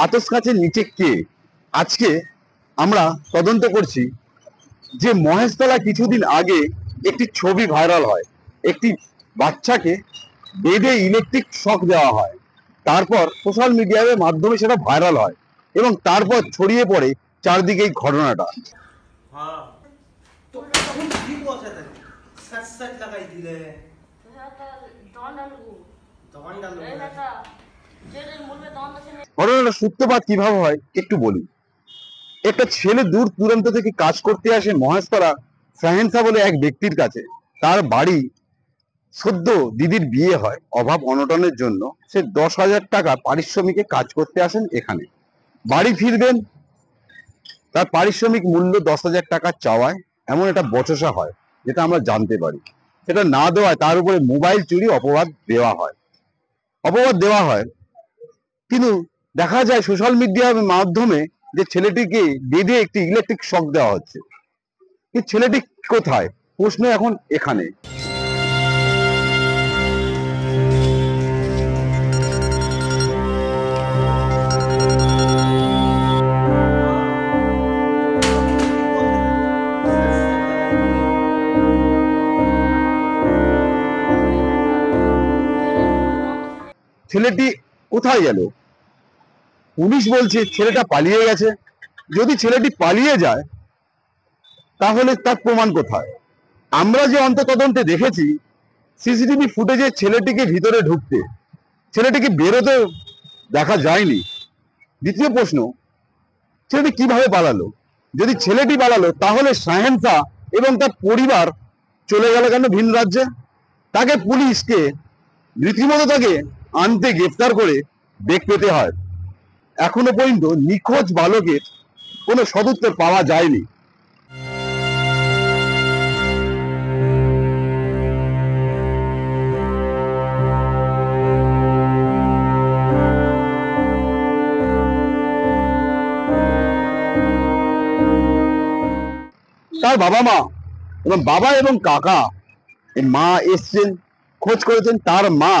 আতস কাচের নিচে কে? আজকে আমরা তদন্ত করছি যে মহেশতলা কিছুদিন আগে একটি ছবি ভাইরাল হয়, একটি বাচ্চাকে বেঁধে ইলেকট্রিক শক দেওয়া হয়, তারপর সোশ্যাল মিডিয়ার মাধ্যমে সেটা ভাইরাল হয় এবং তারপর ছড়িয়ে পড়ে চারদিকে এই ঘটনাটা। ঘটনাটা সূত্রপাত কিভাবে হয় একটু বলি। একটা ছেলে দূর দূরান্ত থেকে কাজ করতে আসে মহেশতলা শাহেনশা বলে এক ব্যক্তির কাছে। তার বাড়ি, সদ্য দিদির বিয়ে হয়, অভাব অনটনের জন্য সে 10,000 টাকা পারিশ্রমিকে কাজ করতে আসেন এখানে। বাড়ি ফিরবেন, তার পারিশ্রমিক মূল্য 10,000 টাকা চাওয়ায় এমন একটা বচসা হয়, যেটা আমরা জানতে পারি। সেটা না দেওয়ায় তার উপরে মোবাইল চুরি অপবাদ দেওয়া হয়। কিন্তু দেখা যায় সোশ্যাল মিডিয়ার মাধ্যমে যে ছেলেটিকে বেঁধে একটি ইলেকট্রিক শক দেওয়া হচ্ছে। এই ছেলেটি কোথায়? প্রশ্ন এখন এখানে। ছেলেটি কোথায় গেল? পুলিশ বলছে ছেলেটা পালিয়ে গেছে। যদি ছেলেটি পালিয়ে যায় তাহলে তার প্রমাণ কোথায়? আমরা যে অন্ততদন্তে দেখেছি সিসিটিভি ফুটেজে ছেলেটিকে ভিতরে ঢুকতে, ছেলেটিকে বেরোতে দেখা যায়নি। দ্বিতীয় প্রশ্ন, ছেলেটি কিভাবে পালালো? যদি ছেলেটি পালালো তাহলে শাহেনশা এবং তার পরিবার চলে গেল কেন ভিন রাজ্যে? তাকে পুলিশকে রীতিমতো তাকে আনতে, গ্রেফতার করে বেগ পেতে হয়। এখনো পর্যন্ত নিখোঁজ বালকের কোনো সদুত্তর পাওয়া যায়নি। তার বাবা মা এবং বাবা এবং কাকা, মা এসছেন, খোঁজ করেছেন। তার মা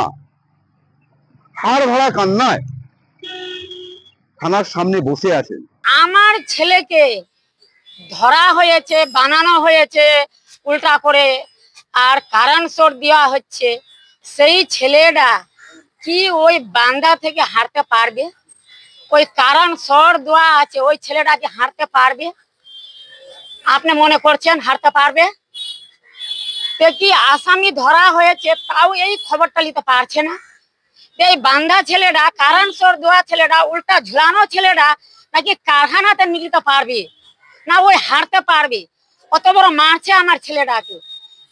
হাড় ভাড়া কান্নায় থানার সামনে বসে আছেন। আমার ছেলেকে ধরা হয়েছে, বানানো হয়েছে উল্টা করে, আর কারণ শট দেওয়া হচ্ছে। সেই ছেলেটা কি ওই বান্দা থেকে হাঁটতে পারবে? ওই কারণ শট দেওয়া আছে, ওই ছেলেটা কি হাঁটতে পারবে? আপনি মনে করছেন হাঁটতে পারবে? কি আসামি ধরা হয়েছে তাও এই খবরটা নিতে পারছে না। এই বান্দা ছেলেটা, কারণ শট দেওয়া ছেলেটা, উল্টা ঝুলানো ছেলেটা নাকি কারখানাতে মিলতে পারবে না, ওই হারতে পারবে? কত বড় মারছে আমার ছেলেটাকে,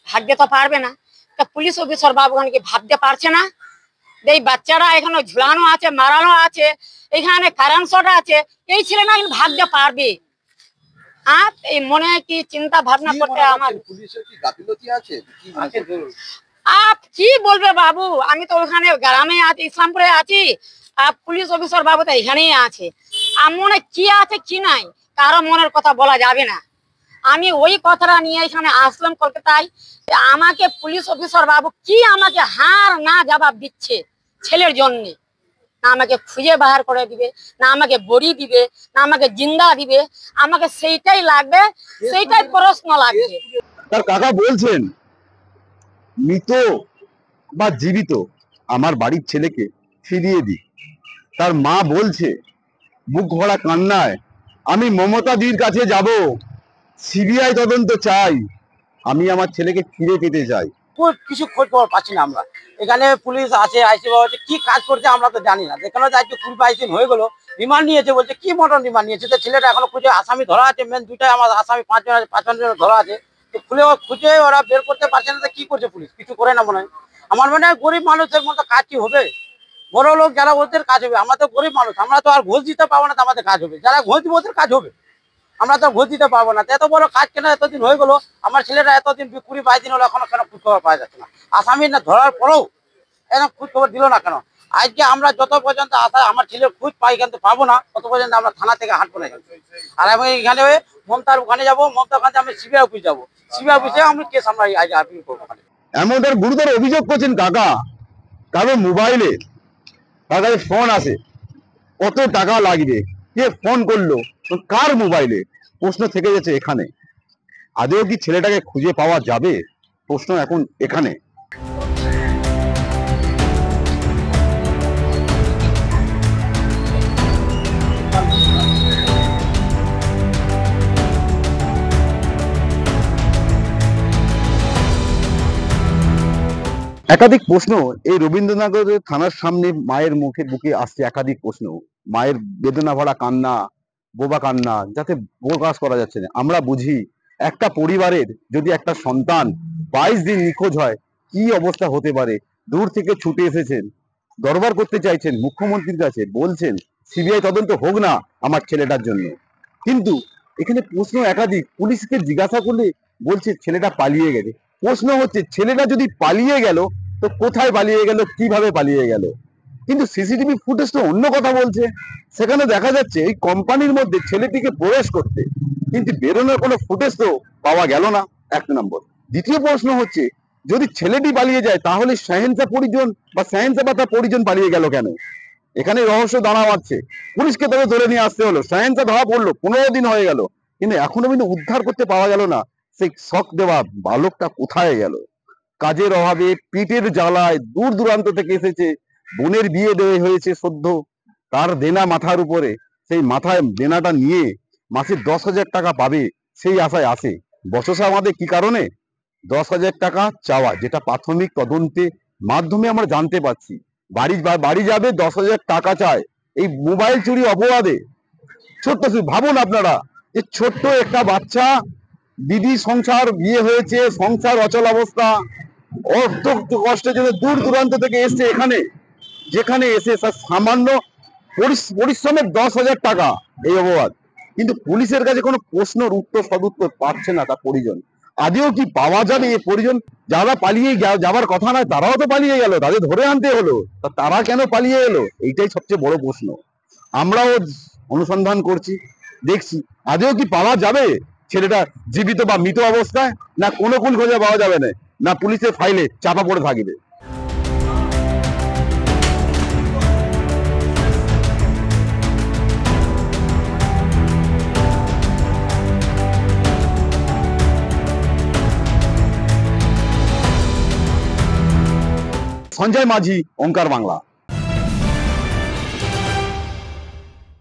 ভাবতে তো পারবে না। তা পুলিশ অফিসার বাবুগণকে ভাবতে পারছে না এই বাচ্চারা এখানে ঝুলানো আছে, মারানো আছে, এখানে কারণ শট আছে, এই ছেলেটা কিন্তু ভাবতে পারবে? আর এই মনে কি চিন্তা ভাবনা করতে আমার আপ কি বলবে বাবু? আমি তো ওখানে গ্রামে আছি, ইসলামপুরে আছি, আর পুলিশ অফিসার বাবু তো এখানেই আছে। মনে কি আছে কি নাই কারো মনের কথা বলা যাবে না। আমি ওই কথাটা নিয়ে এখানে আসলাম কলকাতায়। আমাকে পুলিশ অফিসার বাবু কি আমাকে হার না জবাব দিচ্ছে ছেলের জন্য। না আমাকে খুঁজে বাহার করে দিবে, না আমাকে বড়ি দিবে, না আমাকে জিন্দা দিবে। আমাকে সেইটাই লাগবে, সেইটাই প্রশ্ন লাগবে। তার কাকা বলছেন মৃত বা জীবিত আমার বাড়ির ছেলেকে ফিরিয়ে দিই। তার মা বলছে বুক ভরা কান্নায়, আমি মমতাদির কাছে যাব, সিবিআই তদন্ত চাই, আমি আমার ছেলেকে ফিরে পেতে চাই। কিছু খোঁজ খবর পাচ্ছি না আমরা। এখানে পুলিশ আছে, আইসি হচ্ছে, কি কাজ করছে আমরা তো জানি না। যেখানে আজকে 20-22 দিন হয়ে গেল রিমান্ড নিয়েছে, বলছে কি মটন রিমান্ড নিয়েছে। তো ছেলেটা এখনো খুঁজে, আসামি ধরা আছে, মেন দুইটাই আমার আসামি, 5 জন আছে, 5 জন ধরা আছে। তো খুঁজে ওরা বের করতে পারছে না। তো কি করছে পুলিশ? কিছু করে না মনে হয়। আমার মনে হয় গরিব মানুষের মতো কাজ কি হবে? বড় লোক যারা ওদের কাজ হবে, আমরা তো গরিব মানুষ, আমরা তো আর ঘুষ দিতে পারবো না। তো আমাদের কাজ হবে, যারা ঘুষ দিবে ওদের কাজ হবে, আমরা তো ঘুষ দিতে পারবো না। এত বড় কাজ কেন এতদিন হয়ে গেল? আমার ছেলেটা এতদিন 20-22 দিন হলো এখনো কেন খোঁজ খবর পাওয়া যাচ্ছে না? আসামি না ধরার পরেও এরকম খোঁজ খবর দিল না কেন? আজকে আমরা যত পর্যন্ত আমার ছেলের খোঁজ পাই কিন্তু পাবো না, তত পর্যন্ত আমরা থানা থেকে হাঁটবো না। আর আমি এখানে মমতার ওখানে যাবো, মমতার ওখানে আমি সিবিআই অফিস যাবো, সিবিআই অফিসে আমি কেস আমরা আপিল করবো। এমন তার গুরুতর অভিযোগ করছেন কাকা। কারো মোবাইলে তার কাছে ফোন আসে, কত টাকা লাগবে, কে ফোন করলো, কার মোবাইলে, প্রশ্ন থেকে যাচ্ছে এখানে। আদৌ কি ছেলেটাকে খুঁজে পাওয়া যাবে, প্রশ্ন এখন এখানে। একাধিক প্রশ্ন এই রবীন্দ্রনগরের থানার সামনে মায়ের মুখে বুকে আসছে, একাধিক প্রশ্ন। মায়ের বেদনা ভরা কান্না, বোবা কান্না, যাতে প্রকাশ করা যাচ্ছে না। আমরা বুঝি একটা পরিবারের যদি একটা সন্তান 22 দিন নিখোঁজ হয়, কি অবস্থা হতে পারে। দূর থেকে ছুটে এসেছেন, দরবার করতে চাইছেন মুখ্যমন্ত্রীর কাছে, বলছেন সিবিআই তদন্ত হোক না আমার ছেলেটার জন্য। কিন্তু এখানে প্রশ্ন একাধিক, পুলিশকে জিজ্ঞাসা করলে বলছে ছেলেটা পালিয়ে গেছে। প্রশ্ন হচ্ছে ছেলেটা যদি পালিয়ে গেল তো কোথায় পালিয়ে গেল, কিভাবে পালিয়ে গেল। কিন্তু সিসিটিভি ফুটেজ তো অন্য কথা বলছে। সেখানে দেখা যাচ্ছে এই কোম্পানির মধ্যে ছেলেটিকে প্রবেশ করতে, কিন্তু বেরোনোর কোনো ফুটেজ তো পাওয়া গেল না, এক নম্বর। দ্বিতীয় প্রশ্ন হচ্ছে যদি ছেলেটি পালিয়ে যায় তাহলে শাহেনশা পরিজন বা শাহেনশা বা তার পরিজন পালিয়ে গেল কেন। এখানে রহস্য দানা বাঁধছে। পুলিশকে তবে ধরে নিয়ে আসতে হলো, শাহেনশা ধরা পড়লো, 15 দিন হয়ে গেল, কিন্তু এখনো কিন্তু উদ্ধার করতে পাওয়া গেল না। সেই শক দেওয়া বালকটা কোথায় গেল। কাজের অভাবে, পিঠের জ্বালায়, দূর দূরান্ত থেকে এসেছে, বোনের বিয়ে দেওয়া হয়েছে সদ্য, তার দেনা মাথার উপরে, সেই মাথায় দেনাটা নিয়ে মাসে 10,000 টাকা পাবে সেই আশায় আসে। বচসা আমাদের কি কারণে 10,000 টাকা চাওয়া, যেটা প্রাথমিক তদন্তে মাধ্যমে আমরা জানতে পারছি। বাড়ি যাবে 10,000 টাকা চায় এই মোবাইল চুরি অপরাধে। ছোট্ট ভাবুন আপনারা, যে ছোট্ট একটা বাচ্চা, দিদি সংসার, বিয়ে হয়েছে, সংসার অচল অবস্থা, অত্যন্ত কষ্টের জন্য দূর দূরান্ত থেকে এসছে এখানে, যেখানে এসে সামান্য পরিশ্রমের 10,000 টাকা এই অপরাধ। কিন্তু পুলিশের কাছে কোনো প্রশ্নের উত্তর সদুত্তর পাচ্ছে না তার পরিজন। আদেও কি পাওয়া যাবে এই পরিজন? যারা পালিয়ে যাবার কথা নয় তারাও তো পালিয়ে গেল, তাদের ধরে আনতে হলো, তারা কেন পালিয়ে এলো, এইটাই সবচেয়ে বড় প্রশ্ন। আমরাও অনুসন্ধান করছি, দেখছি আদেও কি পাওয়া যাবে ছেলেটা জীবিত বা মৃত অবস্থায়, না কোনো কুল খোঁজে পাওয়া যাবে না, না পুলিশের ফাইলে চাপা পড়ে থাকবে। সঞ্জয় মাঝি, ওঙ্কার বাংলা।